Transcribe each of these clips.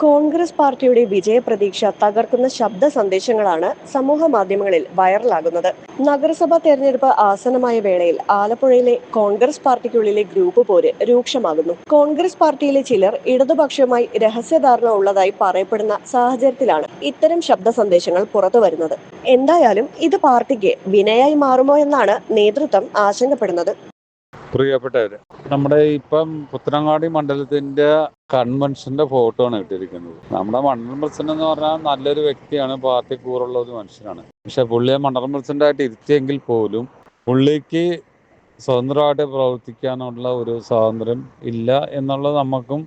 കോൺഗ്രസ് പാർട്ടിയുടെ വിജയപ്രതീക്ഷ തകർക്കുന്ന ശബ്ദ സന്ദേശങ്ങളാണ് സമൂഹ മാധ്യമങ്ങളിൽ വൈറലാകുന്നത്. നഗരസഭാ തെരഞ്ഞെടുപ്പ് ആസന്നമായ വേളയിൽ ആലപ്പുഴയിലെ കോൺഗ്രസ് പാർട്ടിക്കുള്ളിലെ ഗ്രൂപ്പ് പോര് രൂക്ഷമാകുന്നു. കോൺഗ്രസ് പാർട്ടിയിലെ ചിലർ ഇടതുപക്ഷവുമായി രഹസ്യധാരണ ഉള്ളതായി പറയപ്പെടുന്ന സാഹചര്യത്തിലാണ് ഇത്തരം ശബ്ദ സന്ദേശങ്ങൾ പുറത്തുവരുന്നത്. എന്തായാലും ഇത് പാർട്ടിക്ക് വിനയായി മാറുമോ എന്നാണ് നേതൃത്വം ആശങ്കപ്പെടുന്നത്. പ്രിയപ്പെട്ടവര്, നമ്മുടെ ഇപ്പം പുത്തനങ്ങാടി മണ്ഡലത്തിന്റെ കൺവെൻഷന്റെ ഫോട്ടോ ആണ് ഇട്ടിരിക്കുന്നത്. നമ്മുടെ മണ്ഡലം പ്രസിഡന്റ് എന്ന് പറഞ്ഞാൽ നല്ലൊരു വ്യക്തിയാണ്, പാർട്ടി കൂറുള്ള ഒരു മനുഷ്യനാണ്. പക്ഷെ പുള്ളിയെ മണ്ഡലം പ്രസിഡന്റ് ആയിട്ട് ഇരുത്തിയെങ്കിൽ പോലും പുള്ളിക്ക് സ്വതന്ത്രമായിട്ട് പ്രവർത്തിക്കാനുള്ള ഒരു സ്വാതന്ത്ര്യം ഇല്ല എന്നുള്ളത് നമുക്കും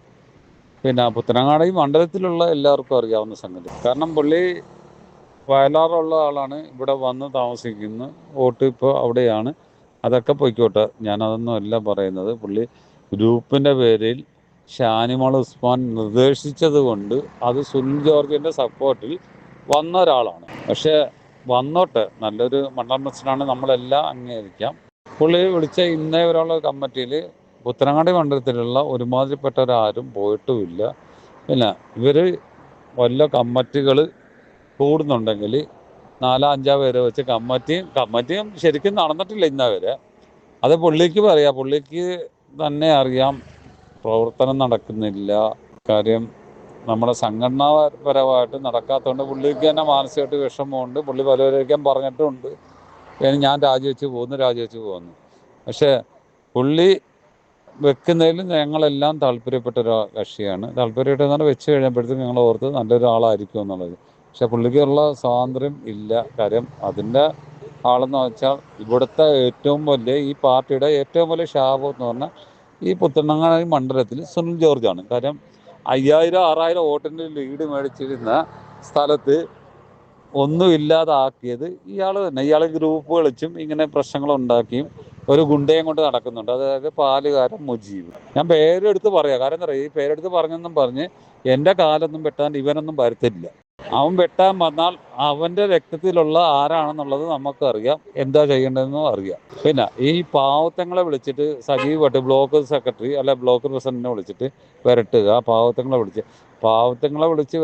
പുത്തനങ്ങാടി മണ്ഡലത്തിലുള്ള എല്ലാവർക്കും അറിയാവുന്ന സംഗതി. കാരണം പുള്ളി വയലാറുള്ള ആളാണ്, ഇവിടെ വന്ന് താമസിക്കുന്നു, വോട്ട് ഇപ്പോൾ അവിടെയാണ്. അതൊക്കെ പൊയ്ക്കോട്ടെ, ഞാനതൊന്നും അല്ല പറയുന്നത്. പുള്ളി ഗ്രൂപ്പിൻ്റെ പേരിൽ ഷാനിമോൾ ഉസ്മാൻ നിർദ്ദേശിച്ചത് കൊണ്ട് അത് സുനിൽ ജോർജിൻ്റെ സപ്പോർട്ടിൽ വന്ന ഒരാളാണ്. പക്ഷേ വന്നോട്ടെ, നല്ലൊരു മണ്ഡലം പ്രസിഡന്റാണ്, നമ്മളെല്ലാം അംഗീകരിക്കാം. പുള്ളി വിളിച്ച ഇന്നേ വരെയുള്ള കമ്മിറ്റിയിൽ പുത്തനങ്ങാടി മണ്ഡലത്തിലുള്ള ഒരുമാതിരിപ്പെട്ടവരാരും പോയിട്ടുമില്ല. ഇവർ വല്ല കമ്മിറ്റികൾ കൂടുന്നുണ്ടെങ്കിൽ 4-5 പേരെ വെച്ച് കമ്മിറ്റിയും ശരിക്കും നടന്നിട്ടില്ല ഇന്ന വരെ. അത് പുള്ളിക്ക് പറയാം, പുള്ളിക്ക് തന്നെ അറിയാം പ്രവർത്തനം നടക്കുന്നില്ല. കാര്യം നമ്മുടെ സംഘടനാപരമായിട്ട് നടക്കാത്തതുകൊണ്ട് പുള്ളിക്ക് തന്നെ മാനസികമായിട്ട് വിഷമമുണ്ട്. പുള്ളി പലവരേക്കും പറഞ്ഞിട്ടുമുണ്ട്, ഞാൻ രാജിവെച്ച് പോകുന്നു. പക്ഷേ പുള്ളി വെക്കുന്നതിൽ ഞങ്ങളെല്ലാം താല്പര്യപ്പെട്ട ഒരു കക്ഷിയാണ്. താല്പര്യമായിട്ട് വെച്ച് കഴിഞ്ഞപ്പോഴത്തേക്ക് ഞങ്ങൾ ഓർത്ത് നല്ലൊരാളായിരിക്കും എന്നുള്ളത്. പക്ഷെ പുള്ളിക്കുള്ള സ്വാതന്ത്ര്യം ഇല്ല. കാര്യം അതിൻ്റെ ആളെന്ന് വെച്ചാൽ ഇവിടുത്തെ ഈ പാർട്ടിയുടെ ഏറ്റവും വലിയ ശാപം എന്ന് പറഞ്ഞാൽ ഈ പുത്തനങ്ങാടി മണ്ഡലത്തിൽ സുനിൽ ജോർജാണ്. കാര്യം 5000-6000 വോട്ടിൻ്റെ ലീഡ് മേടിച്ചിരുന്ന സ്ഥലത്ത് ഒന്നും ഇല്ലാതാക്കിയത് ഇയാൾ തന്നെ. ഇയാൾ ഗ്രൂപ്പ് കളിച്ചും ഇങ്ങനെ പ്രശ്നങ്ങളുണ്ടാക്കിയും ഒരു ഗുണ്ടയും കൊണ്ട് നടക്കുന്നുണ്ട്. അതായത് പാലുകാരൻ മുജീബ്. ഞാൻ പേരെടുത്ത് പറയാം, കാരണം എന്താ പറയുക, ഈ പേരെടുത്ത് പറഞ്ഞെന്നും പറഞ്ഞ് എൻ്റെ കാലൊന്നും വെട്ടാൻ ഇവനൊന്നും വരുത്തില്ല. അവൻ വെട്ടാൻ വന്നാൽ അവൻ്റെ രക്തത്തിലുള്ള ആരാണെന്നുള്ളത് നമുക്കറിയാം, എന്താ ചെയ്യേണ്ടതെന്നും അറിയാം. ഈ പാവത്തങ്ങളെ വിളിച്ചിട്ട് സജീവ് ഭട്ട് ബ്ലോക്ക് സെക്രട്ടറി അല്ല ബ്ലോക്ക് പ്രസിഡന്റിനെ വിളിച്ചിട്ട് വരട്ടുക, പാവത്തങ്ങളെ വിളിച്ച്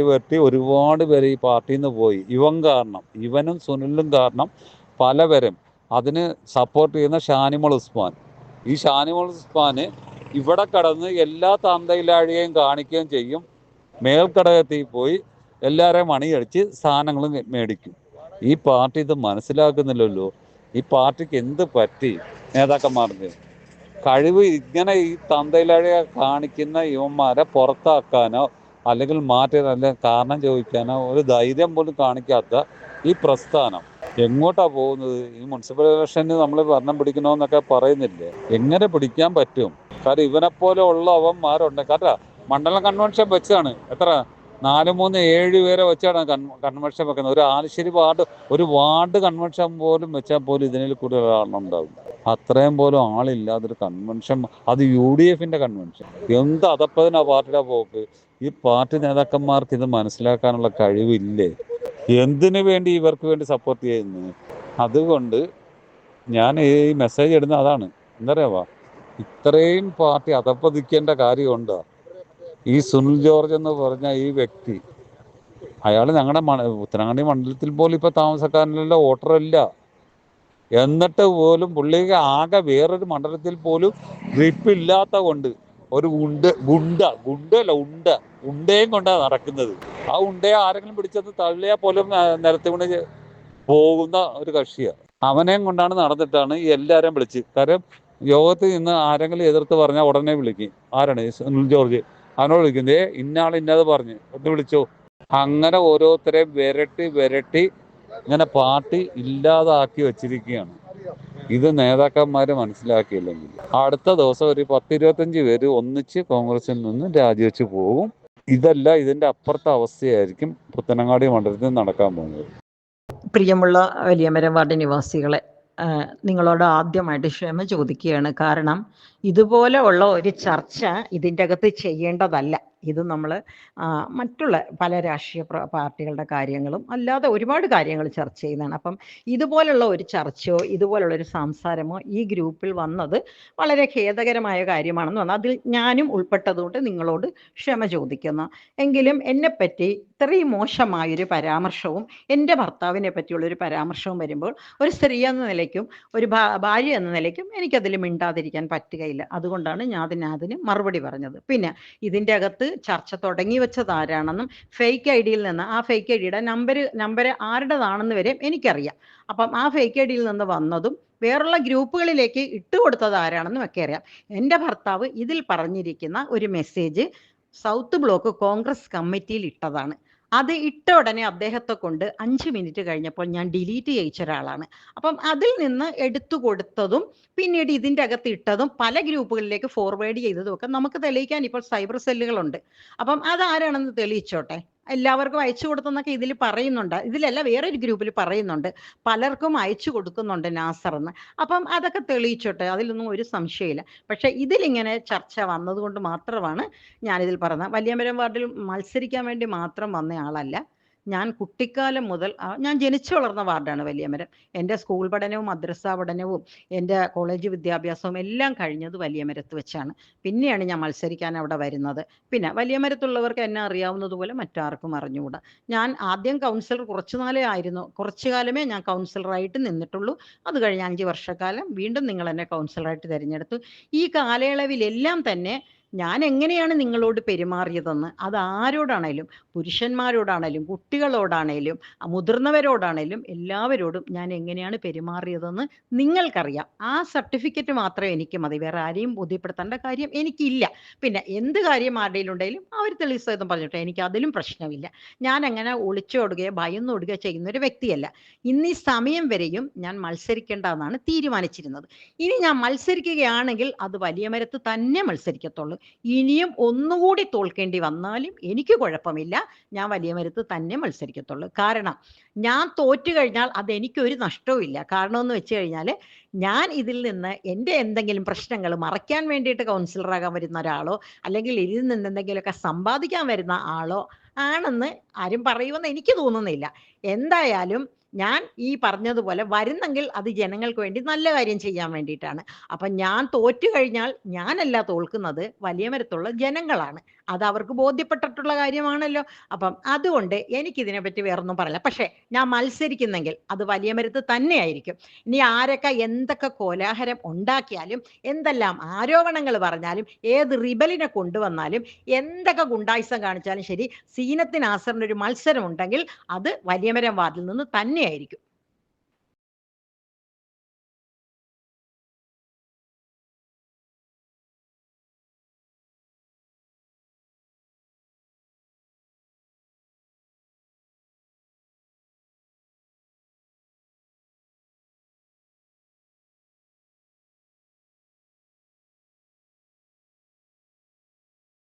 വരട്ടി ഒരുപാട് പേര് ഈ പാർട്ടിയിൽ നിന്ന് പോയി. ഇവനും സുനിലും കാരണം പലവരും അതിന് സപ്പോർട്ട് ചെയ്യുന്ന ഷാനിമോൾ ഉസ്മാൻ. ഈ ഷാനിമോൾ ഉസ്മാന് ഇവിടെ കടന്ന് എല്ലാ തന്തയിലാഴിയെയും കാണിക്കുകയും ചെയ്യും. മേൽക്കടകത്തിൽ പോയി എല്ലാവരെയും മണിയടിച്ച് സ്ഥാനങ്ങൾ മേടിക്കും. ഈ പാർട്ടി ഇത് മനസ്സിലാക്കുന്നില്ലല്ലോ. ഈ പാർട്ടിക്ക് എന്ത് പറ്റി? നേതാക്കന്മാർക്ക് കഴിവ് ഇങ്ങനെ ഈ തന്തയിലാഴിയെ കാണിക്കുന്ന യുവന്മാരെ പുറത്താക്കാനോ അല്ലെങ്കിൽ കാരണം ചോദിക്കാനോ ഒരു ധൈര്യം പോലും കാണിക്കാത്ത ഈ പ്രസ്ഥാനം എങ്ങോട്ടാ പോകുന്നത്? ഈ മുനിസിപ്പൽ ഇലക്ഷന് നമ്മൾ ഭരണം പിടിക്കണമെന്നൊക്കെ പറയുന്നില്ലേ, എങ്ങനെ പിടിക്കാൻ പറ്റും? കാര്യം ഇവനെപ്പോലെ ഉള്ളവന്മാരുണ്ട്. കാരണം മണ്ഡലം കൺവെൻഷൻ വെച്ചാണ് എത്ര 4-3-7 പേരെ വെച്ചാണ് കൺവെൻഷൻ വെക്കുന്നത്. ഒരു ആലശ്ശേരി വാർഡ് കൺവെൻഷൻ പോലും വെച്ചാൽ പോലും ഇതിനിൽ കൂടുതൽ ആളുണ്ടാവും. അത്രയും പോലും ആളില്ലാതൊരു കൺവെൻഷൻ, അത് UDFന്റെ കൺവെൻഷൻ. എന്ത് അതപ്പതിനാ പാർട്ടിയുടെ പോക്ക്? ഈ പാർട്ടി നേതാക്കന്മാർക്ക് ഇത് മനസ്സിലാക്കാനുള്ള കഴിവില്ലേ? എന്തിനു വേണ്ടി ഇവർക്ക് വേണ്ടി സപ്പോർട്ട് ചെയ്യുന്നു? അതുകൊണ്ട് ഞാൻ ഈ മെസ്സേജ് ഇടുന്ന അതാണ്. എന്തറിയാവാ, ഇത്രയും പാർട്ടി അതപ്പതിക്കേണ്ട കാര്യമുണ്ടോ? ഈ സുനിൽ ജോർജ് എന്ന് പറഞ്ഞ ഈ വ്യക്തി, അയാൾ ഞങ്ങളുടെ പുത്തനങ്ങാടി മണ്ഡലത്തിൽ പോലും ഇപ്പൊ താമസക്കാരനല്ല, വോട്ടറല്ല. എന്നിട്ട് പോലും പുള്ളിക്ക് ആകെ വേറൊരു മണ്ഡലത്തിൽ പോലും ഗ്രിപ്പില്ലാത്ത കൊണ്ട് ഒരു ഉണ്ടയും കൊണ്ടാണ് നടക്കുന്നത്. ആ ഉണ്ടയെ ആരെങ്കിലും പിടിച്ചത് തള്ളിയാൽ പോലും നിലത്ത് വീണ് പോകുന്ന ഒരു കക്ഷിയാണ്. അവനെയും കൊണ്ടാണ് നടന്നിട്ടാണ് എല്ലാവരെയും വിളിച്ച്. കാര്യം യോഗത്തിൽ നിന്ന് ആരെങ്കിലും എതിർത്ത് പറഞ്ഞാൽ ഉടനെ വിളിക്കും. ആരാണ്? സുനിൽ ജോർജ്. അവനോട് വിളിക്കുന്നത്, ഇന്നയാൾ ഇന്നത് പറഞ്ഞ് ഒന്ന് വിളിച്ചോ. അങ്ങനെ ഓരോരുത്തരെ വിരട്ടി ഇങ്ങനെ പാർട്ടി ഇല്ലാതാക്കി വെച്ചിരിക്കുകയാണ്. ഇത് നേതാക്കന്മാർ മനസ്സിലാക്കിയില്ലെങ്കിൽ അടുത്ത ദിവസം ഒരു 10-25 പേര് ഒന്നിച്ച് കോൺഗ്രസിൽ നിന്ന് രാജിവെച്ച് പോകും. ഇതിന്റെ അപ്പുറത്തെ അവസ്ഥയായിരിക്കും പുത്തനങ്ങാടി മണ്ഡലത്തിൽ നടക്കാൻ പോകുന്നത്. പ്രിയമുള്ള വലിയമരം വാർഡ് നിവാസികളെ, നിങ്ങളോട് ആദ്യമായിട്ട് ക്ഷമ ചോദിക്കുകയാണ്. കാരണം ഇതുപോലെ ഉള്ള ഒരു ചർച്ച ഇതിൻ്റെ അകത്ത് ചെയ്യേണ്ടതല്ല. ഇത് നമ്മൾ മറ്റുള്ള പല രാഷ്ട്രീയ പാർട്ടികളുടെ കാര്യങ്ങളും അല്ലാതെ ഒരുപാട് കാര്യങ്ങൾ ചർച്ച ചെയ്യുന്നതാണ്. അപ്പം ഇതുപോലുള്ള ഒരു ചർച്ചയോ ഇതുപോലുള്ള ഒരു സംസാരമോ ഈ ഗ്രൂപ്പിൽ വന്നത് വളരെ ഖേദകരമായ കാര്യമാണെന്ന് പറഞ്ഞാൽ അതിൽ ഞാനും ഉൾപ്പെട്ടതുകൊണ്ട് നിങ്ങളോട് ക്ഷമ ചോദിക്കുന്നു. എങ്കിലും എന്നെപ്പറ്റി ഇത്രയും മോശമായൊരു പരാമർശവും എൻ്റെ ഭർത്താവിനെ പറ്റിയുള്ളൊരു പരാമർശവും വരുമ്പോൾ ഒരു സ്ത്രീ എന്ന നിലയ്ക്കും ഒരു ഭാര്യ എന്ന നിലയ്ക്കും എനിക്കതിൽ മിണ്ടാതിരിക്കാൻ പറ്റുകയില്ല. അതുകൊണ്ടാണ് ഞാൻ അതിന് മറുപടി പറഞ്ഞത്. പിന്നെ ഇതിൻ്റെ അകത്ത് ചർച്ച തുടങ്ങി വെച്ചത് ആരാണെന്നും ഫേക്ക് ഐ ഡിയിൽ നിന്ന് ആ ഫേക്ക് ഐ ഡിയുടെ നമ്പർ ആരുടേതാണെന്ന് വരെ എനിക്കറിയാം. അപ്പം ആ ഫേക്ക് ഐ ഡിയിൽ നിന്ന് വന്നതും വേറുള്ള ഗ്രൂപ്പുകളിലേക്ക് ഇട്ടുകൊടുത്തത് ആരാണെന്നും ഒക്കെ അറിയാം. എൻ്റെ ഭർത്താവ് ഇതിൽ പറഞ്ഞിരിക്കുന്ന ഒരു മെസ്സേജ് സൗത്ത് ബ്ലോക്ക് കോൺഗ്രസ് കമ്മിറ്റിയിൽ ഇട്ടതാണ്. അത് ഇട്ട ഉടനെ അദ്ദേഹത്തെ കൊണ്ട് 5 മിനിറ്റ് കഴിഞ്ഞപ്പോൾ ഞാൻ ഡിലീറ്റ് ചെയ്യിച്ച ഒരാളാണ്. അപ്പം അതിൽ നിന്ന് എടുത്തു കൊടുത്തതും പിന്നീട് ഇതിൻ്റെ അകത്ത് ഇട്ടതും പല ഗ്രൂപ്പുകളിലേക്ക് ഫോർവേഡ് ചെയ്തതും ഒക്കെ നമുക്ക് തെളിയിക്കാൻ ഇപ്പോൾ സൈബർ സെല്ലുകളുണ്ട്. അപ്പം അതാരാണെന്ന് തെളിയിച്ചോട്ടെ. എല്ലാവർക്കും അയച്ചു കൊടുത്തെന്നൊക്കെ ഇതിൽ പറയുന്നുണ്ട്. ഇതിലല്ല, വേറൊരു ഗ്രൂപ്പിൽ പറയുന്നുണ്ട് പലർക്കും അയച്ചു കൊടുക്കുന്നുണ്ട് നാസർ എന്ന്. അപ്പം അതൊക്കെ തെളിയിച്ചോട്ടെ, അതിലൊന്നും ഒരു സംശയമില്ല. പക്ഷെ ഇതിലിങ്ങനെ ചർച്ച വന്നതുകൊണ്ട് മാത്രമാണ് ഞാനിതിൽ പറഞ്ഞത്. വലിയമരം വാർഡിൽ മത്സരിക്കാൻ വേണ്ടി മാത്രം വന്ന ആളല്ല. ഞാൻ കുട്ടിക്കാലം മുതൽ ഞാൻ ജനിച്ചു വളർന്ന വാർഡാണ് വലിയമരം. എൻ്റെ സ്കൂൾ പഠനവും മദ്രസ പഠനവും എൻ്റെ കോളേജ് വിദ്യാഭ്യാസവും എല്ലാം കഴിഞ്ഞത് വലിയമരത്ത് വെച്ചാണ്. പിന്നെയാണ് ഞാൻ മത്സരിക്കാൻ അവിടെ വരുന്നത്. പിന്നെ വലിയമരത്തുള്ളവർക്ക് എന്നെ അറിയാവുന്നതുപോലെ മറ്റാർക്കും അറിഞ്ഞുകൂടാ. ഞാൻ ആദ്യം കൗൺസിലർ കുറച്ചു കാലമേ ഞാൻ കൗൺസിലറായിട്ട് നിന്നിട്ടുള്ളൂ. അത് കഴിഞ്ഞ് 5 വർഷക്കാലം വീണ്ടും നിങ്ങൾ എന്നെ കൗൺസിലറായിട്ട് തിരഞ്ഞെടുത്തു. ഈ കാലയളവിലെല്ലാം തന്നെ ഞാൻ എങ്ങനെയാണ് നിങ്ങളോട് പെരുമാറിയതെന്ന്, അത് ആരോടാണേലും, പുരുഷന്മാരോടാണേലും കുട്ടികളോടാണേലും മുതിർന്നവരോടാണേലും എല്ലാവരോടും ഞാൻ എങ്ങനെയാണ് പെരുമാറിയതെന്ന് നിങ്ങൾക്കറിയാം. ആ സർട്ടിഫിക്കറ്റ് മാത്രമേ എനിക്ക് മതി. വേറെ ആരെയും ബോധ്യപ്പെടുത്തേണ്ട കാര്യം എനിക്കില്ല. പിന്നെ എന്ത് കാര്യം ആരുടെയിലുണ്ടെങ്കിലും അവർ തെളിവ് സഹിതം പറഞ്ഞിട്ട് എനിക്ക് അതിലും പ്രശ്നമില്ല. ഞാൻ അങ്ങനെ ഒളിച്ചോടുകയോ ഭയന്നോടുകയോ ചെയ്യുന്ന ഒരു വ്യക്തിയല്ല. ഇന്ന് ഈ സമയം വരെയും ഞാൻ മത്സരിക്കേണ്ടെന്നാണ് തീരുമാനിച്ചിരുന്നത്. ഇനി ഞാൻ മത്സരിക്കുകയാണെങ്കിൽ അത് വലിയമരത്ത് തന്നെ മത്സരിക്കത്തുള്ളൂ. ഇനിയും ഒന്നുകൂടി തോൽക്കേണ്ടി വന്നാലും എനിക്ക് കുഴപ്പമില്ല. ഞാൻ വലിയമരത്ത് തന്നെ മത്സരിക്കത്തുള്ളൂ. കാരണം ഞാൻ തോറ്റു കഴിഞ്ഞാൽ അതെനിക്കൊരു നഷ്ടവുമില്ല. കാരണം എന്ന് വെച്ച് കഴിഞ്ഞാൽ ഞാൻ ഇതിൽ നിന്ന് എൻ്റെ എന്തെങ്കിലും പ്രശ്നങ്ങൾ മറയ്ക്കാൻ വേണ്ടിയിട്ട് കൗൺസിലറാകാൻ വരുന്ന ഒരാളോ അല്ലെങ്കിൽ ഇതിൽ നിന്ന് എന്തെങ്കിലുമൊക്കെ സമ്പാദിക്കാൻ വരുന്ന ആളോ ആണെന്ന് ആരും പറയുമെന്ന് എനിക്ക് തോന്നുന്നില്ല. എന്തായാലും ഞാൻ ഈ പറഞ്ഞതുപോലെ വരുന്നെങ്കിൽ അത് ജനങ്ങൾക്ക് വേണ്ടി നല്ല കാര്യം ചെയ്യാൻ വേണ്ടിയിട്ടാണ്. അപ്പം ഞാൻ തോറ്റു കഴിഞ്ഞാൽ ഞാനല്ല തോൽക്കുന്നത്, വലിയമരത്തുള്ള ജനങ്ങളാണ്. അത് അവർക്ക് ബോധ്യപ്പെട്ടിട്ടുള്ള കാര്യമാണല്ലോ. അപ്പം അതുകൊണ്ട് എനിക്കിതിനെപ്പറ്റി വേറൊന്നും പറയില്ല. പക്ഷേ ഞാൻ മത്സരിക്കുന്നെങ്കിൽ അത് വലിയമരത്ത് തന്നെയായിരിക്കും. ഇനി ആരൊക്കെ എന്തൊക്കെ കോലാഹലം ഉണ്ടാക്കിയാലും എന്തെല്ലാം ആരോപണങ്ങൾ പറഞ്ഞാലും ഏത് റിബലിനെ കൊണ്ടുവന്നാലും എന്തൊക്കെ ഗുണ്ടായിസം കാണിച്ചാലും ശരി, സീനത്ത് നാസറിൻ്റെ ഒരു മത്സരം ഉണ്ടെങ്കിൽ അത് വലിയമരം വാർഡിൽ നിന്ന് തന്നെയായിരിക്കും.